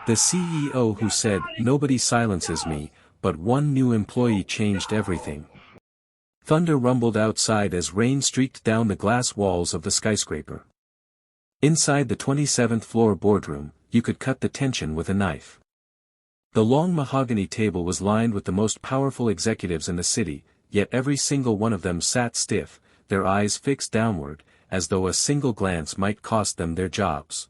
The CEO who said, "Nobody silences me," but one new employee changed everything. Thunder rumbled outside as rain streaked down the glass walls of the skyscraper. Inside the 27th floor boardroom, you could cut the tension with a knife. The long mahogany table was lined with the most powerful executives in the city, yet every single one of them sat stiff, their eyes fixed downward, as though a single glance might cost them their jobs.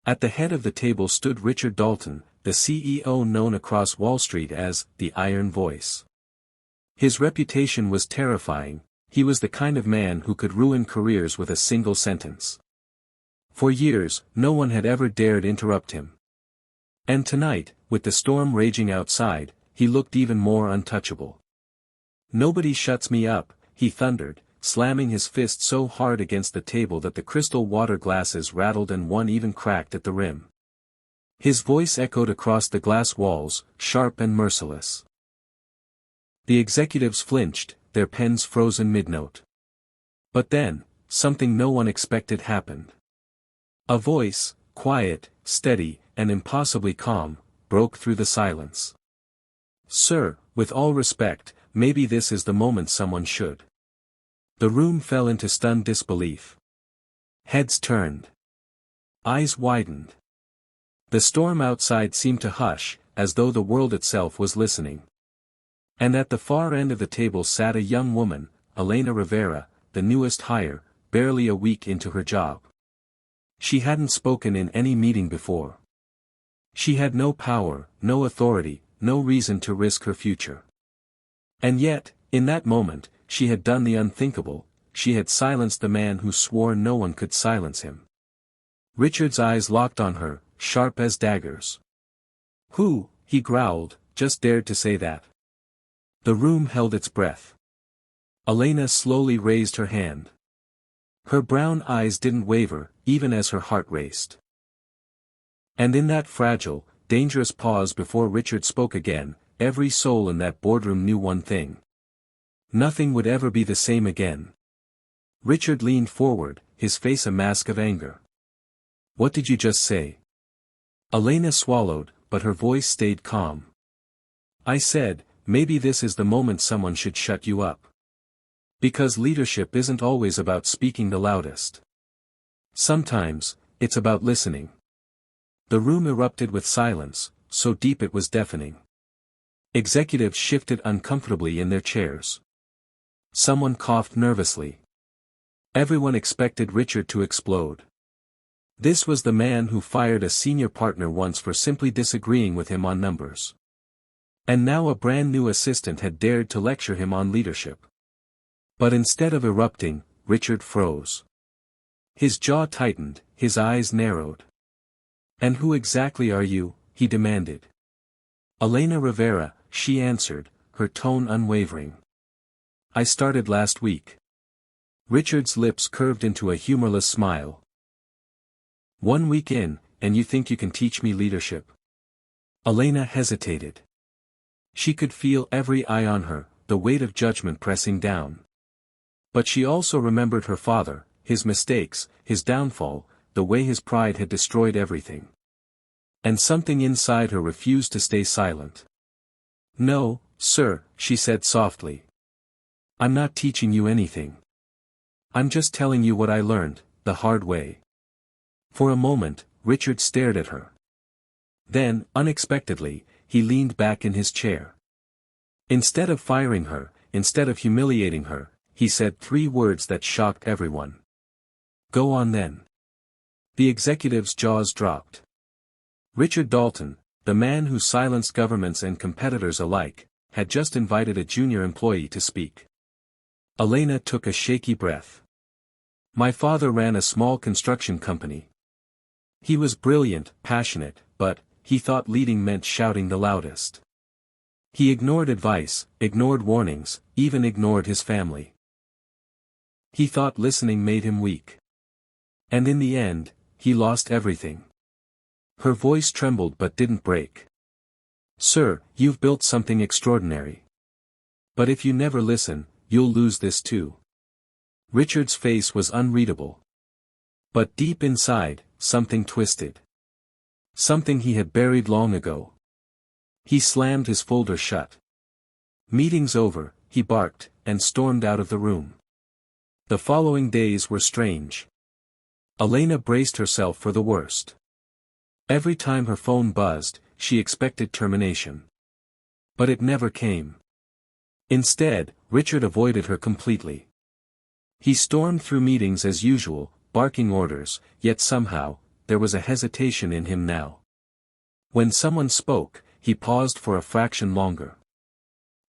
At the head of the table stood Richard Dalton, the CEO known across Wall Street as the Iron Voice. His reputation was terrifying. He was the kind of man who could ruin careers with a single sentence. For years, no one had ever dared interrupt him. And tonight, with the storm raging outside, he looked even more untouchable. "Nobody shuts me up," he thundered, slamming his fist so hard against the table that the crystal water glasses rattled and one even cracked at the rim. His voice echoed across the glass walls, sharp and merciless. The executives flinched, their pens frozen mid-note. But then, something no one expected happened. A voice, quiet, steady, and impossibly calm, broke through the silence. "Sir, with all respect, maybe this is the moment someone should." The room fell into stunned disbelief. Heads turned. Eyes widened. The storm outside seemed to hush, as though the world itself was listening. And at the far end of the table sat a young woman, Elena Rivera, the newest hire, barely a week into her job. She hadn't spoken in any meeting before. She had no power, no authority, no reason to risk her future. And yet, in that moment, she had done the unthinkable. She had silenced the man who swore no one could silence him. Richard's eyes locked on her, sharp as daggers. "Who," he growled, "just dared to say that?" The room held its breath. Elena slowly raised her hand. Her brown eyes didn't waver, even as her heart raced. And in that fragile, dangerous pause before Richard spoke again, every soul in that boardroom knew one thing. Nothing would ever be the same again. Richard leaned forward, his face a mask of anger. "What did you just say?" Elena swallowed, but her voice stayed calm. "I said, maybe this is the moment someone should shut you up. Because leadership isn't always about speaking the loudest. Sometimes, it's about listening." The room erupted with silence, so deep it was deafening. Executives shifted uncomfortably in their chairs. Someone coughed nervously. Everyone expected Richard to explode. This was the man who fired a senior partner once for simply disagreeing with him on numbers. And now a brand new assistant had dared to lecture him on leadership. But instead of erupting, Richard froze. His jaw tightened, his eyes narrowed. "And who exactly are you?" he demanded. "Elena Rivera," she answered, her tone unwavering. "I started last week." Richard's lips curved into a humorless smile. "1 week in, and you think you can teach me leadership?" Elena hesitated. She could feel every eye on her, the weight of judgment pressing down. But she also remembered her father, his mistakes, his downfall, the way his pride had destroyed everything. And something inside her refused to stay silent. "No, sir," she said softly. "I'm not teaching you anything. I'm just telling you what I learned, the hard way." For a moment, Richard stared at her. Then, unexpectedly, he leaned back in his chair. Instead of firing her, instead of humiliating her, he said 3 words that shocked everyone. "Go on then." The executives' jaws dropped. Richard Dalton, the man who silenced governments and competitors alike, had just invited a junior employee to speak. Elena took a shaky breath. "My father ran a small construction company. He was brilliant, passionate, but, he thought leading meant shouting the loudest. He ignored advice, ignored warnings, even ignored his family. He thought listening made him weak. And in the end, he lost everything." Her voice trembled but didn't break. "Sir, you've built something extraordinary. But if you never listen, you'll lose this too." Richard's face was unreadable. But deep inside, something twisted. Something he had buried long ago. He slammed his folder shut. Meetings over, he barked, and stormed out of the room. The following days were strange. Elena braced herself for the worst. Every time her phone buzzed, she expected termination. But it never came. Instead, Richard avoided her completely. He stormed through meetings as usual, barking orders, yet somehow, there was a hesitation in him now. When someone spoke, he paused for a fraction longer.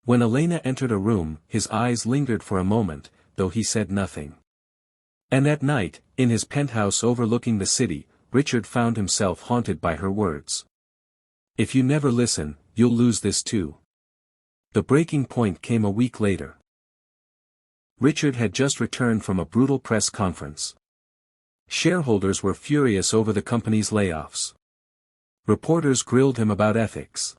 When Elena entered a room, his eyes lingered for a moment, though he said nothing. And at night, in his penthouse overlooking the city, Richard found himself haunted by her words. "If you never listen, you'll lose this too." The breaking point came a week later. Richard had just returned from a brutal press conference. Shareholders were furious over the company's layoffs. Reporters grilled him about ethics.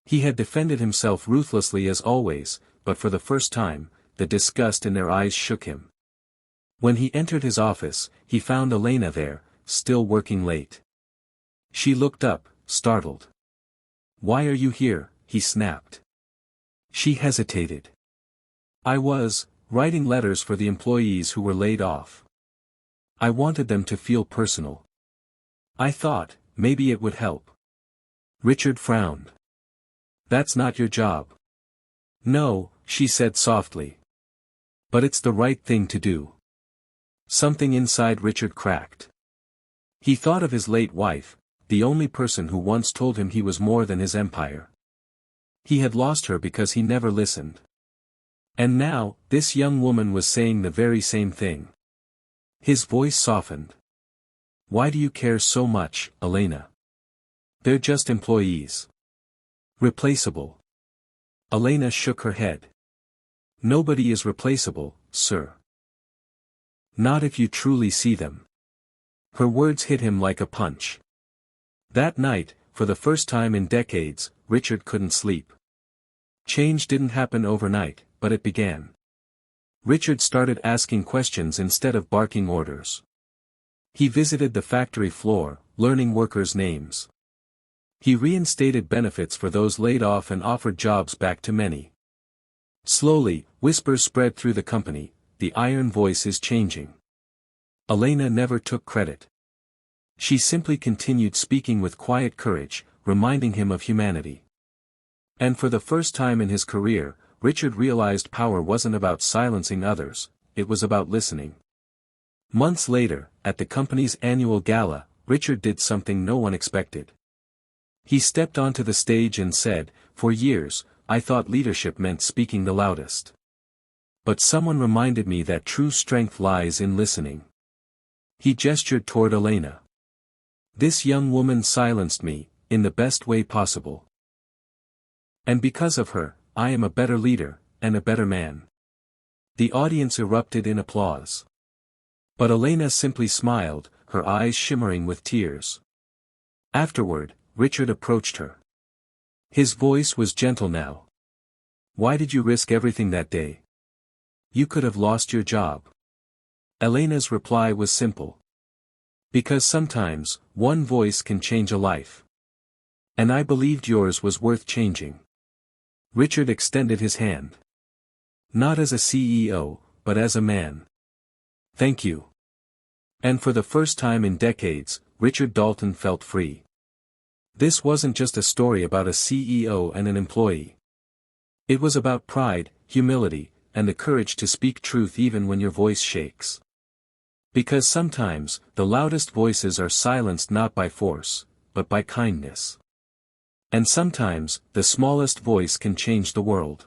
He had defended himself ruthlessly as always, but for the first time, the disgust in their eyes shook him. When he entered his office, he found Elena there, still working late. She looked up, startled. "Why are you here?" he snapped. She hesitated. "I was writing letters for the employees who were laid off. I wanted them to feel personal. I thought, maybe it would help." Richard frowned. "That's not your job." "No," she said softly. "But it's the right thing to do." Something inside Richard cracked. He thought of his late wife, the only person who once told him he was more than his empire. He had lost her because he never listened. And now, this young woman was saying the very same thing. His voice softened. "Why do you care so much, Elena? They're just employees. Replaceable." Elena shook her head. "Nobody is replaceable, sir. Not if you truly see them." Her words hit him like a punch. That night, for the first time in decades, Richard couldn't sleep. Change didn't happen overnight, but it began. Richard started asking questions instead of barking orders. He visited the factory floor, learning workers' names. He reinstated benefits for those laid off and offered jobs back to many. Slowly, whispers spread through the company, "The iron voice is changing." Elena never took credit. She simply continued speaking with quiet courage, reminding him of humanity. And for the first time in his career, Richard realized power wasn't about silencing others, it was about listening. Months later, at the company's annual gala, Richard did something no one expected. He stepped onto the stage and said, "For years, I thought leadership meant speaking the loudest. But someone reminded me that true strength lies in listening." He gestured toward Elena. "This young woman silenced me, in the best way possible. And because of her, I am a better leader, and a better man." The audience erupted in applause. But Elena simply smiled, her eyes shimmering with tears. Afterward, Richard approached her. His voice was gentle now. "Why did you risk everything that day? You could have lost your job." Elena's reply was simple. "Because sometimes, one voice can change a life. And I believed yours was worth changing." Richard extended his hand. "Not as a CEO, but as a man. Thank you." And for the first time in decades, Richard Dalton felt free. This wasn't just a story about a CEO and an employee. It was about pride, humility, and the courage to speak truth even when your voice shakes. Because sometimes, the loudest voices are silenced not by force, but by kindness. And sometimes, the smallest voice can change the world.